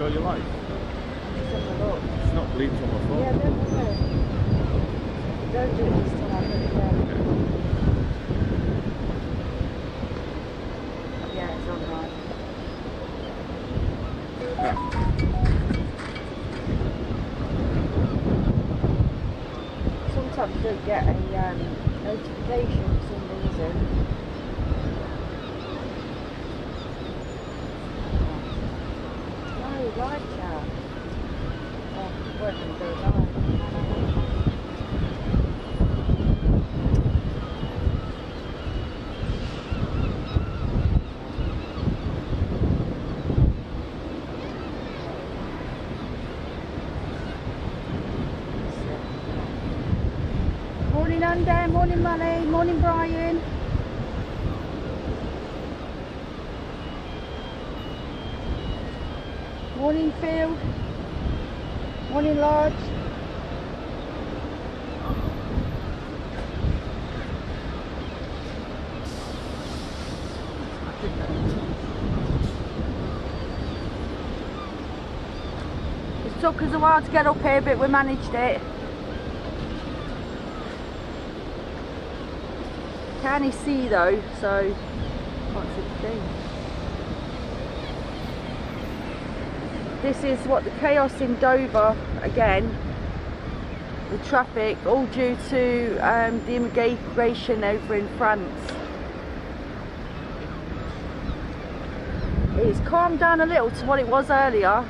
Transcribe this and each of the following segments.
show your light? It's not bleeped on my phone. Yeah, don't worry. Don't do it this time, but again. Yeah, it's on right. Sometimes you don't get a notification for some reason. No, live chat. Oh, it won't even go live. Morning Andy, morning Molly, morning Brian. Morning Phil. Morning Lodge. It took us a while to get up here, but we managed it. Can he see though, so what's it do? This is what the chaos in Dover again, the traffic, all due to the immigration over in France. It's calmed down a little to what it was earlier.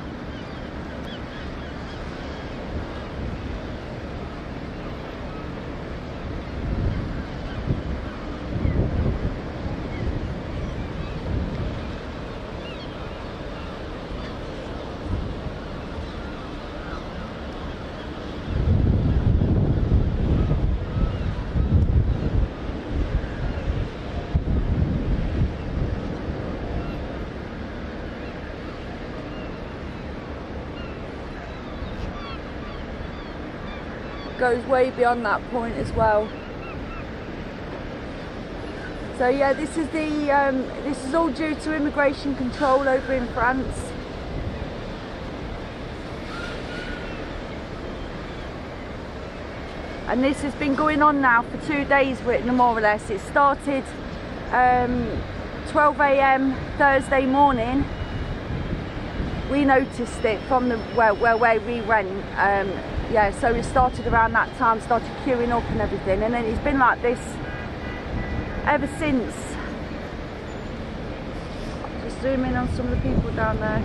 Goes way beyond that point as well. So yeah, this is all due to immigration control over in France. And this has been going on now for 2 days, more or less. It started 12 AM Thursday morning. We noticed it from the where we went. Yeah, so it started around that time, started queuing up and everything, and then it's been like this ever since. Just zoom in on some of the people down there.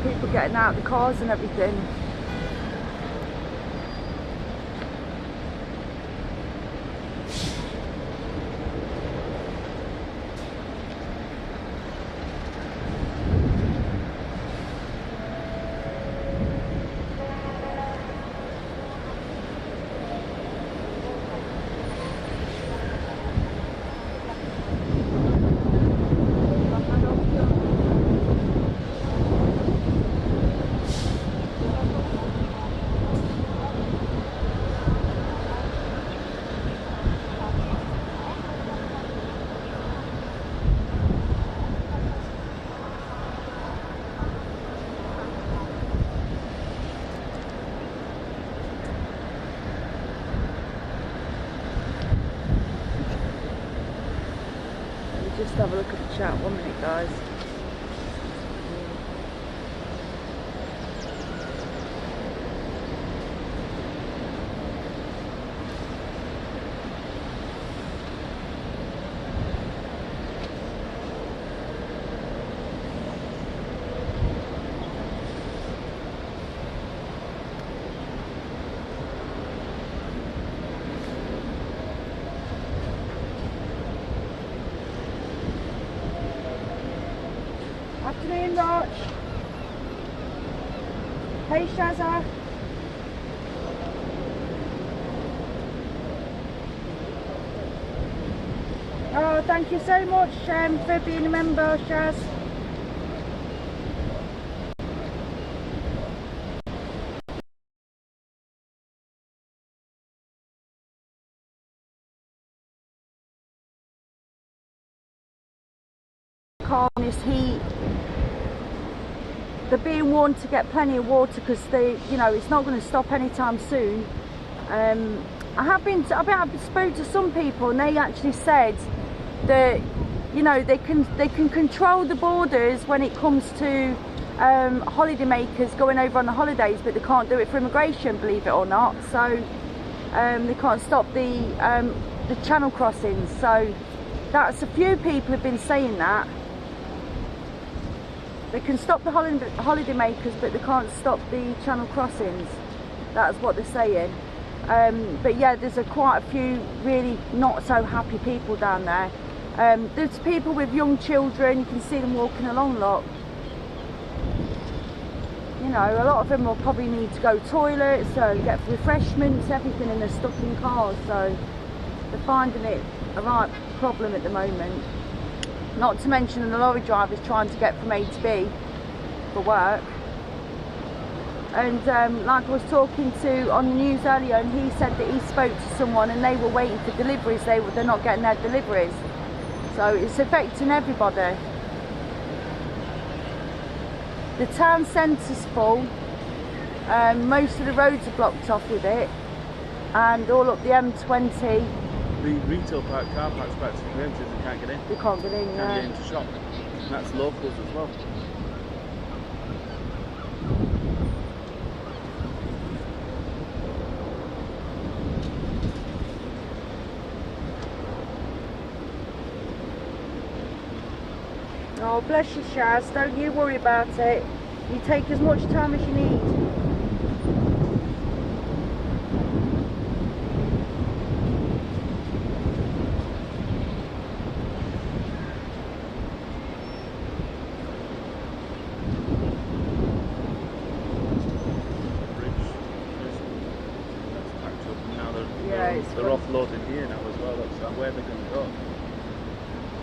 People getting out of the cars and everything. Just have a look at the chat. 1 minute, guys. Afternoon, Roch. Hey, Shazza. Oh, thank you so much for being a member, Shaz. This heat, they're being warned to get plenty of water because it's not going to stop anytime soon. I've spoke to some people and they actually said that they can control the borders when it comes to holiday makers going over on the holidays, but they can't do it for immigration, believe it or not. So they can't stop the channel crossings. So that's a few people have been saying that. They can stop the holiday makers, but they can't stop the channel crossings. That's what they're saying. But yeah, there's quite a few really not so happy people down there. There's people with young children. You can see them walking along. Look, a lot of them will probably need to go toilets, so get refreshments, everything, and they're stuck in cars. So they're finding it a right problem at the moment. Not to mention the lorry drivers trying to get from A to B for work. And like I was talking to on the news earlier, and he said that he spoke to someone and they were waiting for deliveries. They're not getting their deliveries. So it's affecting everybody. The town centre's full. Most of the roads are blocked off with it. And all up the M20. The retail park, car park's practically empty, they can't get in. They can't get in, Can't get into shop. And that's locals as well. Oh, bless you, Shaz. Don't you worry about it. You take as much time as you need. They're offloading here now as well. That's where they're going to go.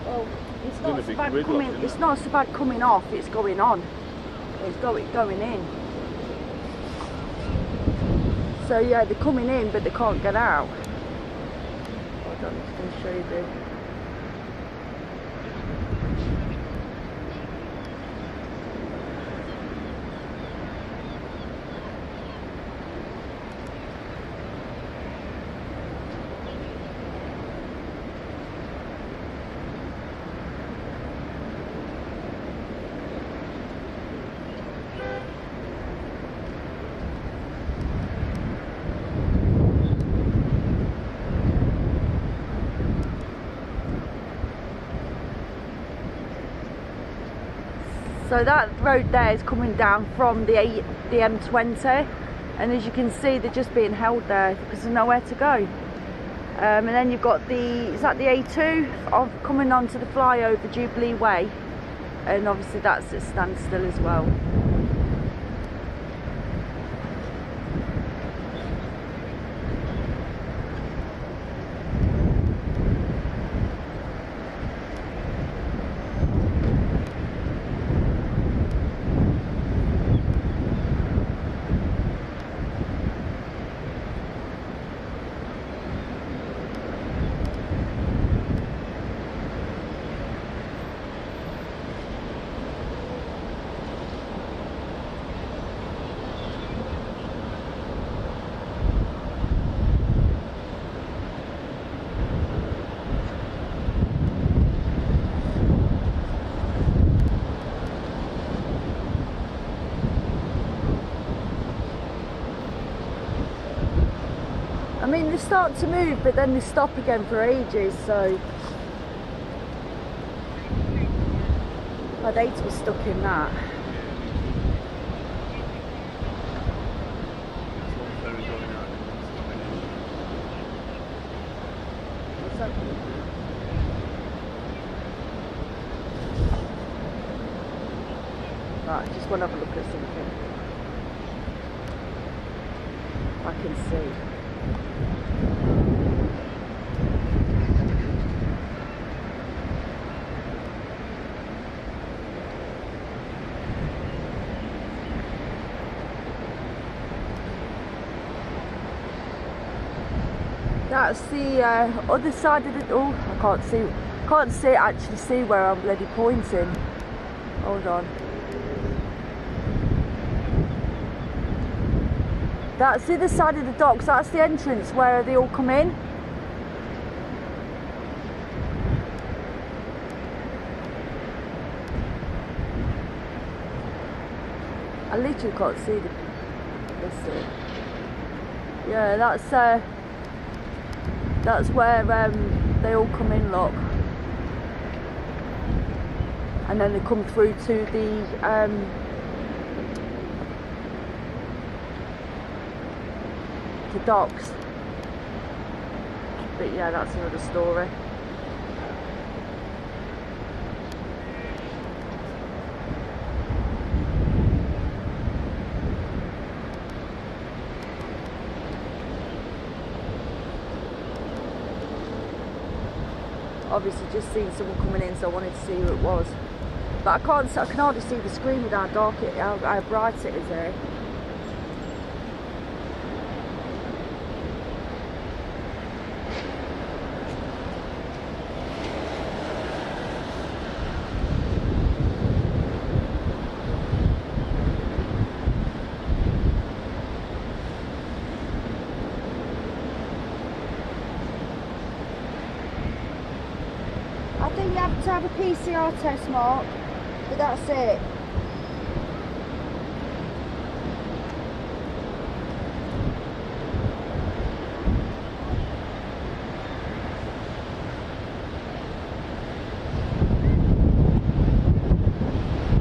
Well, it's It's not going to so be bad gridlock, coming. isn't It's it? not so bad coming off. It's going on. It's going in. So yeah, they're coming in, but they can't get out. Hold on, I'm just going to show you the. So that road there is coming down from the M20, and as you can see, they're just being held there because there's nowhere to go. And then you've got is that the A2 of coming onto the flyover Jubilee Way, and obviously that's at standstill as well. I mean, they start to move, but then they stop again for ages, so I'd hate to be stuck in that. What's that? Right, I just want to have a look at something. I can see. That's the other side of the... Oh, I can't actually see where I'm bloody pointing. Hold on. That's the other side of the docks. That's the entrance where they all come in. I literally can't see the... Let's see. Yeah, that's where they all come in, look. And then they come through to the docks. But yeah, that's another story. Obviously just seen someone coming in, so I wanted to see who it was. But I can hardly see the screen with how dark it, how bright it is here. I think you have to have a PCR test, Mark, but that's it.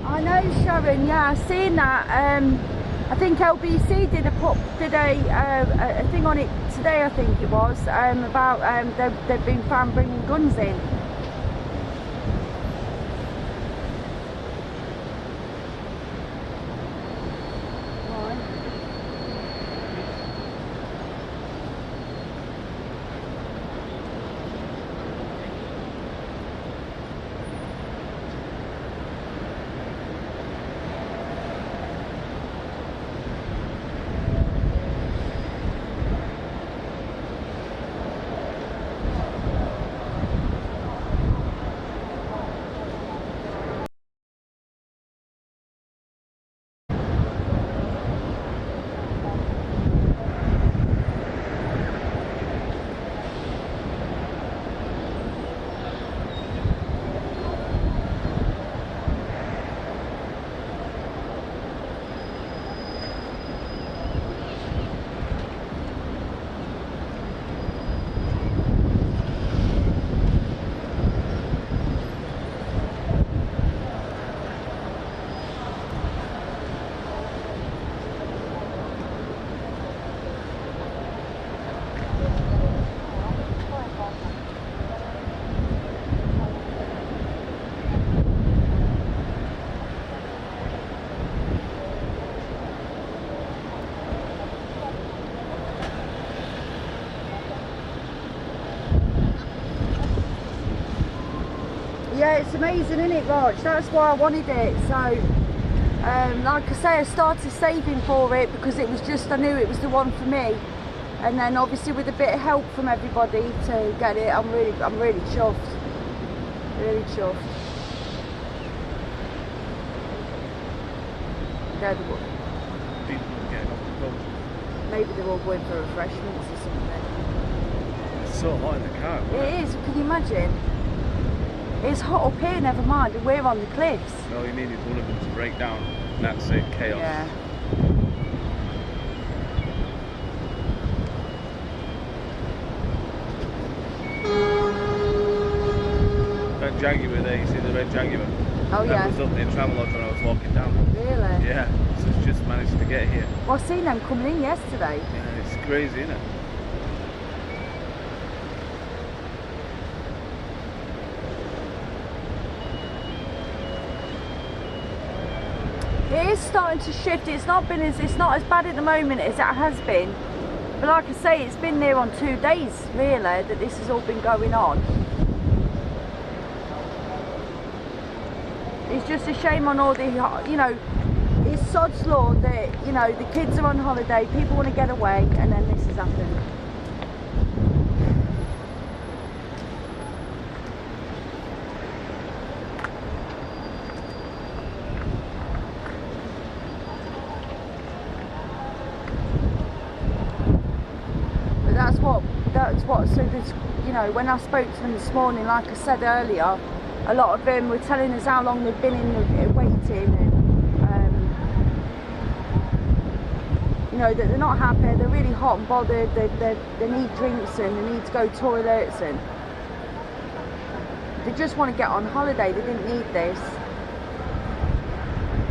I know, Sharon, yeah, I've seen that. I think LBC did a thing on it today, I think it was, about they've been found bringing guns in. Yeah, it's amazing, isn't it, Raj? That's why I wanted it. So, like I say, I started saving for it because it was just, I knew it was the one for me. And then obviously with a bit of help from everybody to get it, I'm really chuffed. Really chuffed. Yeah, maybe they're all going for refreshments or something. It's so hot in the car. It is, can you imagine? It's hot up here, never mind, and we're on the cliffs. No, you needed one of them to break down, and that's it, chaos. Yeah. That Jaguar there, you see the red Jaguar? Oh, yeah. That was up near Travelodge when I was walking down. Really? Yeah, so it's just managed to get here. Well, I seen them coming in yesterday. Yeah, it's crazy, isn't it? It is starting to shift. It's not as bad at the moment as it has been. But like I say, it's been there on 2 days, really, that this has all been going on. It's just a shame on all the, you know, it's sod's law that, you know, the kids are on holiday, people want to get away, and then this has happened. that's what, so this, you know, when I spoke to them this morning, like I said earlier, a lot of them were telling us how long they've been in the waiting, and you know, that they're not happy, they're really hot and bothered, they need drinks and they need to go toilets, and they just want to get on holiday. They didn't need this.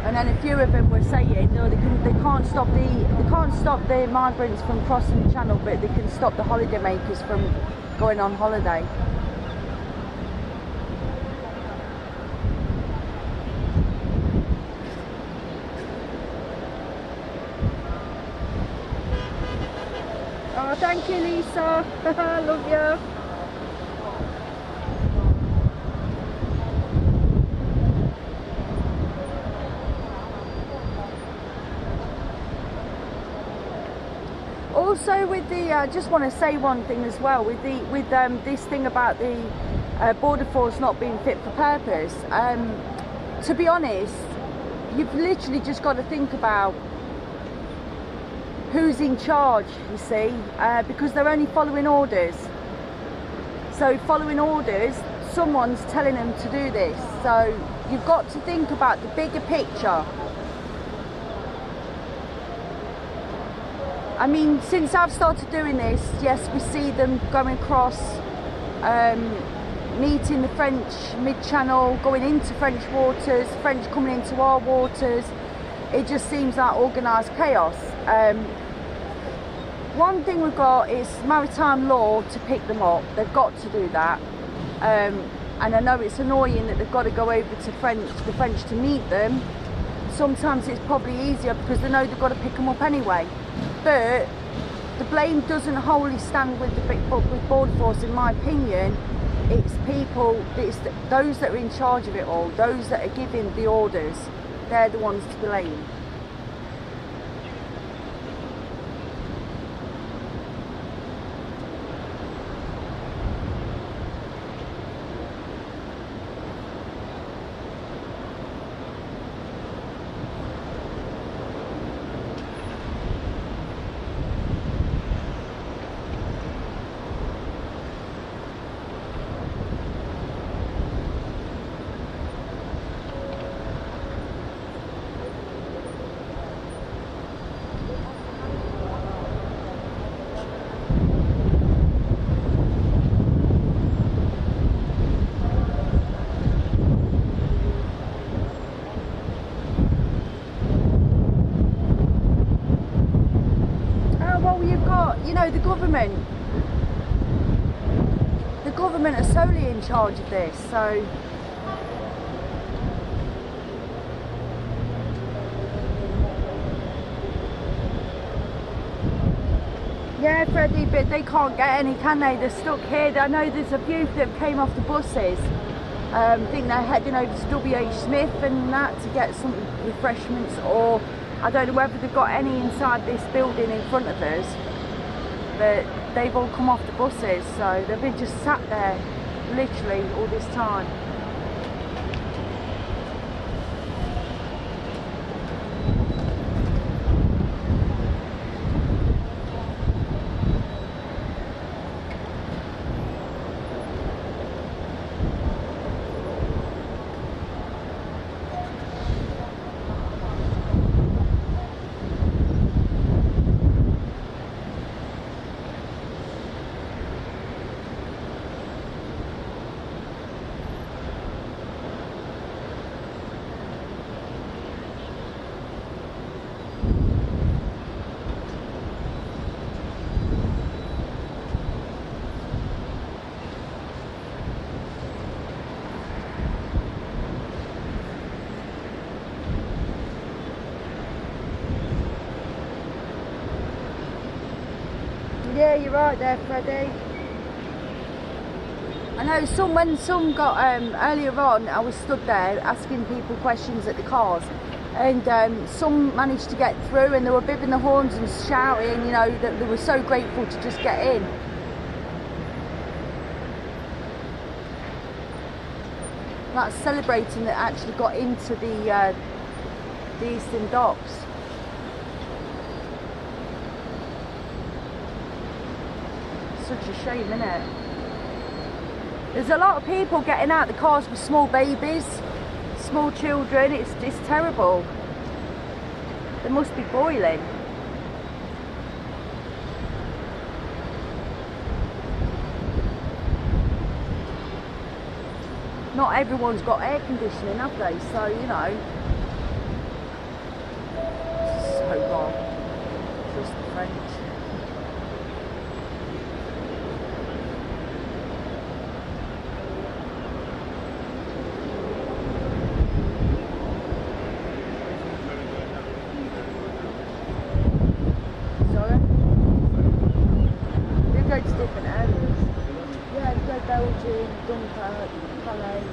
And then a few of them were saying, no, they can't stop the migrants from crossing the channel, but they can stop the holiday makers from going on holiday. Oh, thank you, Lisa. I love you. Also, with the, I just want to say one thing as well, with this thing about the border force not being fit for purpose. To be honest, you've literally just got to think about who's in charge, you see, because they're only following orders. So following orders, someone's telling them to do this. So you've got to think about the bigger picture. I mean, since I've started doing this, yes, we see them going across, meeting the French mid-channel, going into French waters, French coming into our waters. It just seems like organised chaos. One thing we've got is maritime law to pick them up. They've got to do that. And I know it's annoying that they've got to go over to the French to meet them. Sometimes it's probably easier because they know they've got to pick them up anyway. But the blame doesn't wholly stand with with border force, in my opinion. It's people, it's those that are in charge of it all, those that are giving the orders. They're the ones to blame. You know, the government are solely in charge of this, so yeah, Freddie, but they can't get any, can they? They're stuck here. I know there's a few that came off the buses. I think they're heading over to WH Smith and that to get some refreshments, or I don't know whether they've got any inside this building in front of us. But they've all come off the buses, so they've been just sat there literally all this time. Yeah, you're right there, Freddie. I know when some got, earlier on, I was stood there asking people questions at the cars, and some managed to get through, and they were bibbing the horns and shouting, you know, that they were so grateful to just get in. That's celebrating that actually got into the Eastern Docks. such a shame, isn't it? There's a lot of people getting out the cars with small babies, small children. It's terrible. They must be boiling. Not everyone's got air conditioning, have they? So, you know. So wrong. Just the French. Sorry? They go to different areas. Yeah, they go Belgium, Dunkirk, Calais,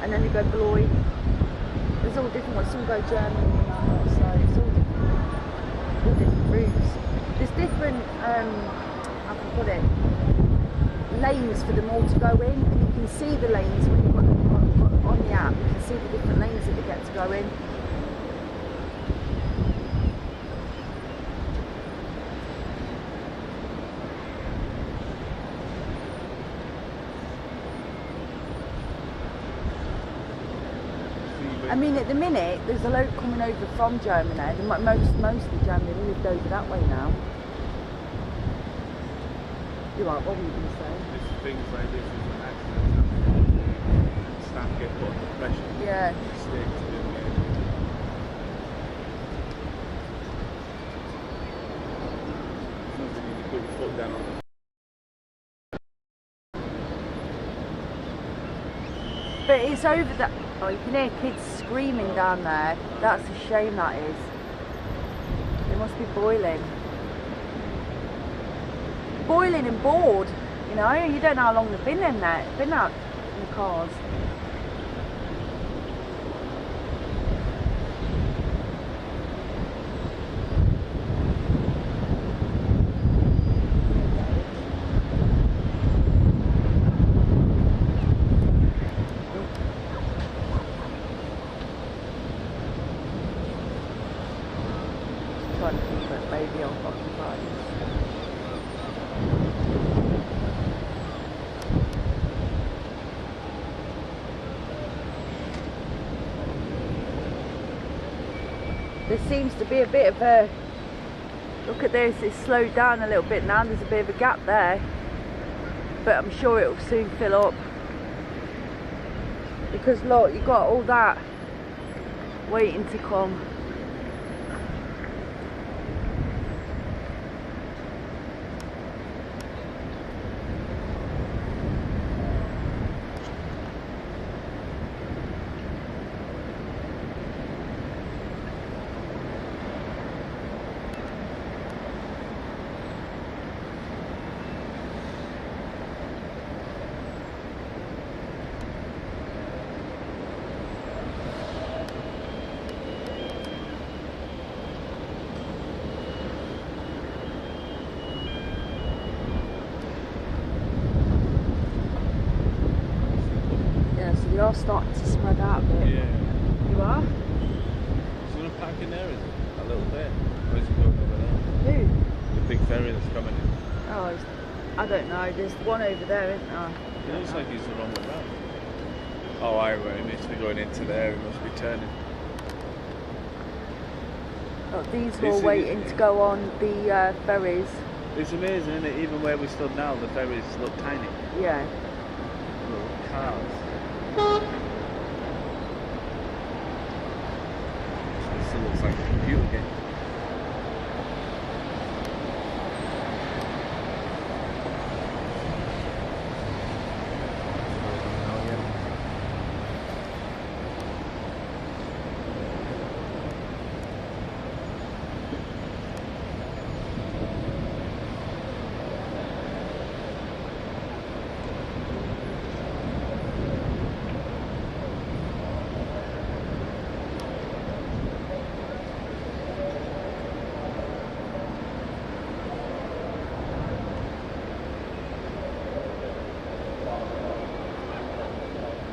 and then they go Blois. There's all different ones. Some go Germany and that, so it's all different routes. There's different, how can I put it, lanes for them all to go in, and you can see the lanes when you've got them on the app. You can see the different lanes that they get to go in. I mean, at the minute, there's a load coming over from Germany. Mostly Germany, they moved over that way now. You're right, what were you going to say? Just things like this is an accident. Staff get put under pressure. Yeah. Stick to doing it. Something you can put your foot down on. But it's over that. Oh, you can hear kids screaming down there. That's a shame, that is. They must be boiling. Boiling and bored, you know. You don't know how long they've been in there. Been out in the cars. Trying to keep that baby on occupied. There seems to be a bit of a, look at this, it's slowed down a little bit now, there's a bit of a gap there, but I'm sure it will soon fill up, because look, you've got all that waiting to come. They are starting to spread out a bit. Yeah. You are? Is there a pack in there, is it? A little bit. Or is it going over there? Who? The big ferry that's coming in. Oh, I don't know. There's one over there, isn't there? It looks like he's the wrong way round. Oh, I right. He must be going into there. He must be turning. Oh, these are all waiting to go on the ferries. It's amazing, isn't it? Even where we stood now, the ferries look tiny. Yeah. Little cars. This still looks like a computer game.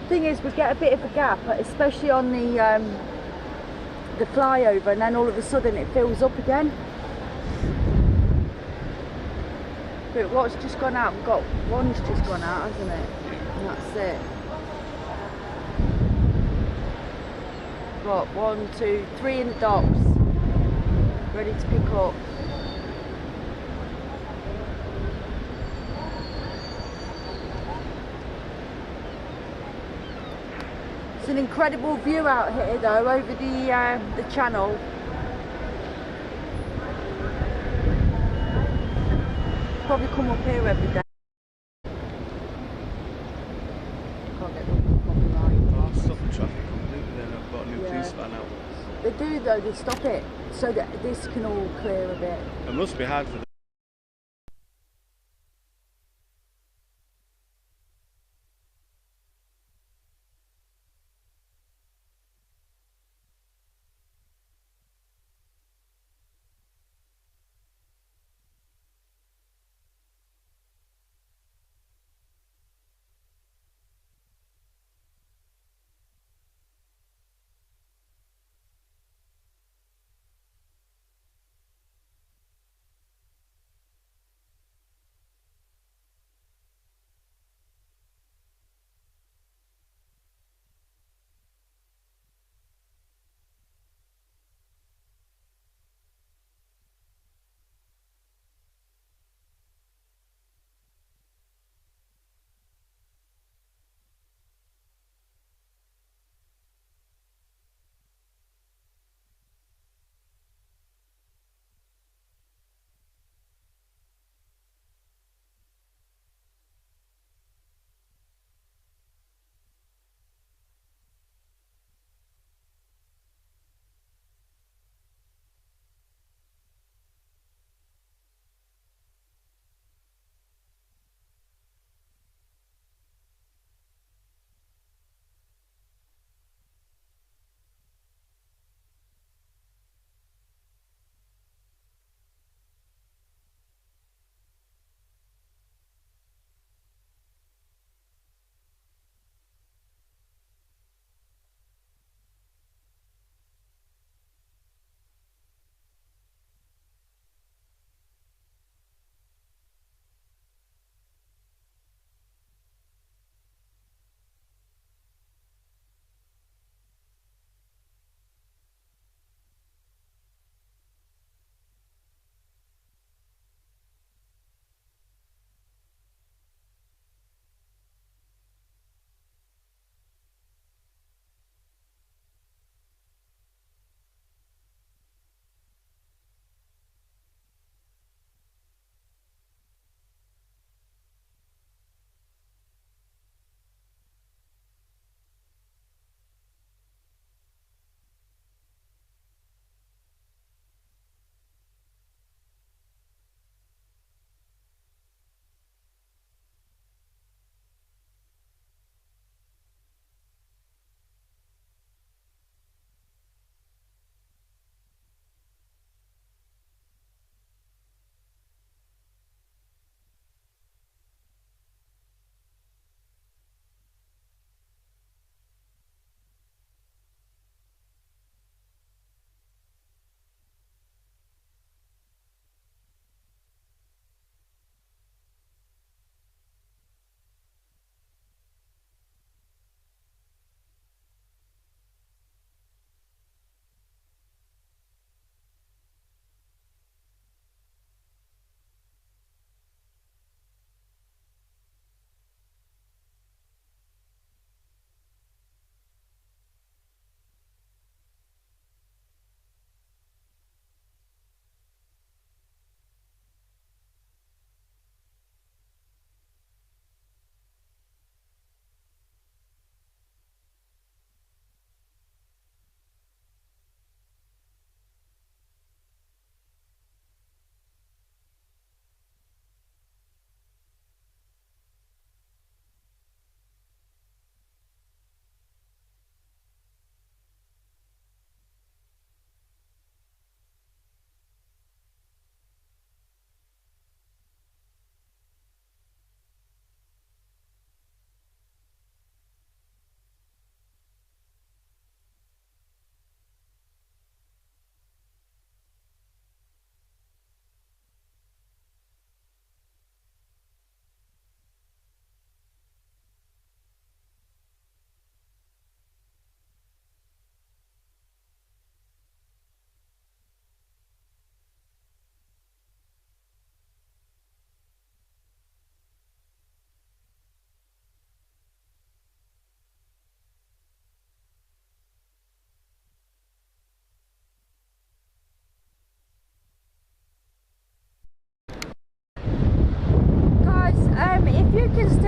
Thing is, we get a bit of a gap, especially on the flyover, and then all of a sudden it fills up again. But what's just gone out? We've got one's just gone out, hasn't it? And that's it. Got 1, 2, 3 in the docks, ready to pick up. It's an incredible view out here, though, over the channel. Probably come up here every day. Can't get the copyright. I'll stop the traffic completely then. I've got a new police van out. They do though, they stop it so that this can all clear a bit. It must be hard for them.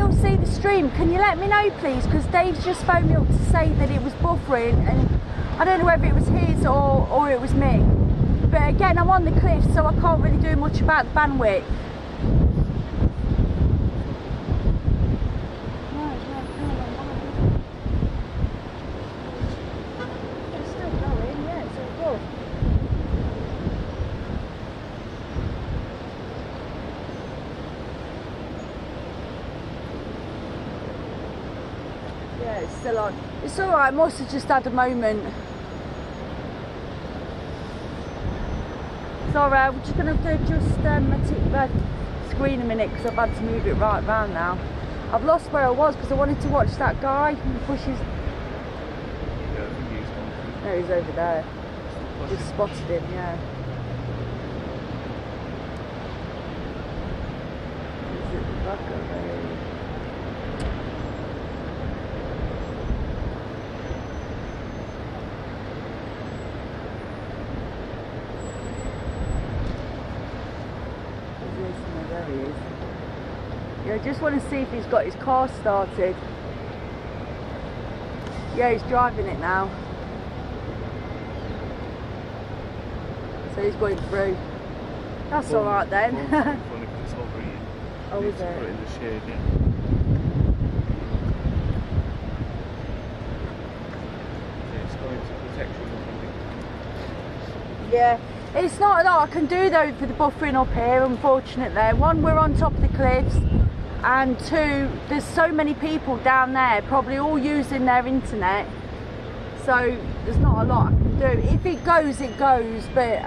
still see the stream, can you let me know please? Because Dave's just phoned me up to say that it was buffering, and I don't know whether it was his or it was me. But again, I'm on the cliff, so I can't really do much about the bandwidth. It's still going, yeah, it's all good. Yeah, it's still on. It's alright, must have just had a moment. Sorry, I'm just going to adjust my screen a minute because I've had to move it right round now. I've lost where I was because I wanted to watch that guy who pushes. Yeah, I think he's gone. No, he's over there. Just spotted him, yeah. Is it the back of it? There he is. Yeah, I just want to see if he's got his car started. Yeah, he's driving it now. So he's going through. That's alright then. Oh, is it? Put it in the shade, yeah. It's going to protection or something. Yeah. It's not a lot I can do though for the buffering up here, unfortunately. One, we're on top of the cliffs, and two, there's so many people down there, probably all using their internet. So there's not a lot I can do. If it goes, it goes, but